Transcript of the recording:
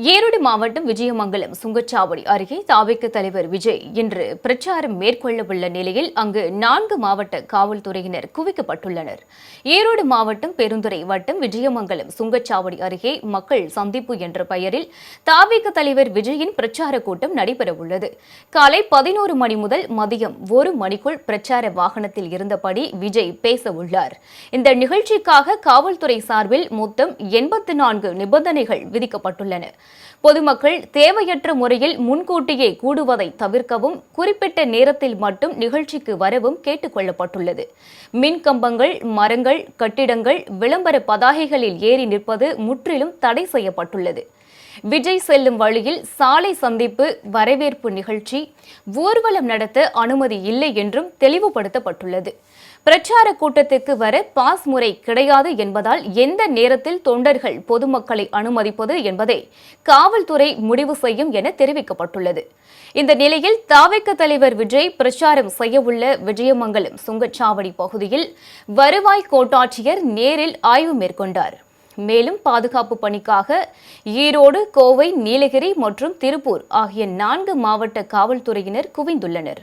ஈரோடு மாவட்டம் விஜயமங்கலம் சுங்கச்சாவடி அருகே தாவேக தலைவர் விஜய் இன்று பிரச்சாரம் மேற்கொள்ளவுள்ள நிலையில் அங்கு 4 மாவட்ட காவல்துறையினர் குவிக்கப்பட்டுள்ளனர். ஈரோடு மாவட்டம் பெருந்துறை வட்டம் விஜயமங்கலம் சுங்கச்சாவடி அருகே மக்கள் சந்திப்பு என்ற பெயரில் தாவேக தலைவர் விஜயின் பிரச்சார கூட்டம் நடைபெறவுள்ளது. காலை 11 மணி முதல் மதியம் 1 மணிக்குள் பிரச்சார வாகனத்தில் இருந்தபடி விஜய் பேசவுள்ளார். இந்த நிகழ்ச்சிக்காக காவல்துறை சார்பில் மொத்தம் 84 நிபந்தனைகள் விதிக்கப்பட்டுள்ளன. பொதுமக்கள் தேவையற்ற முறையில் முன்கூட்டியே கூடுவதை தவிர்க்கவும், குறிப்பிட்ட நேரத்தில் மட்டும் நிகழ்ச்சிக்கு வரவும் கேட்டுக் கொள்ளப்பட்டுள்ளது. மின் கம்பங்கள், மரங்கள், கட்டிடங்கள், விளம்பர பதாகைகளில் ஏறி நிற்பது முற்றிலும் தடை செய்யப்பட்டுள்ளது. விஜய் செல்லும் வழியில் சாலை சந்திப்பு, வரவேற்பு நிகழ்ச்சி, ஊர்வலம் நடத்த அனுமதி இல்லை என்றும் தெளிவுபடுத்தப்பட்டுள்ளது. பிரச்சார கூட்டத்திற்கு வர பாஸ் முறை கிடையாது என்பதால் எந்த நேரத்தில் தொண்டர்கள் பொதுமக்களை அனுமதிப்பது என்பதை காவல்துறை முடிவு செய்யும் என தெரிவிக்கப்பட்டுள்ளது. இந்த நிலையில் தாவேக தலைவர் விஜய் பிரச்சாரம் செய்யவுள்ள விஜயமங்கலம் சுங்கச்சாவடி பகுதியில் வருவாய் கோட்டாட்சியர் நேரில் ஆய்வு மேற்கொண்டார். மேலும் பாதுகாப்பு பணிக்காக ஈரோடு, கோவை, நீலகிரி மற்றும் திருப்பூர் ஆகிய 4 மாவட்ட காவல்துறையினர் குவிந்துள்ளனர்.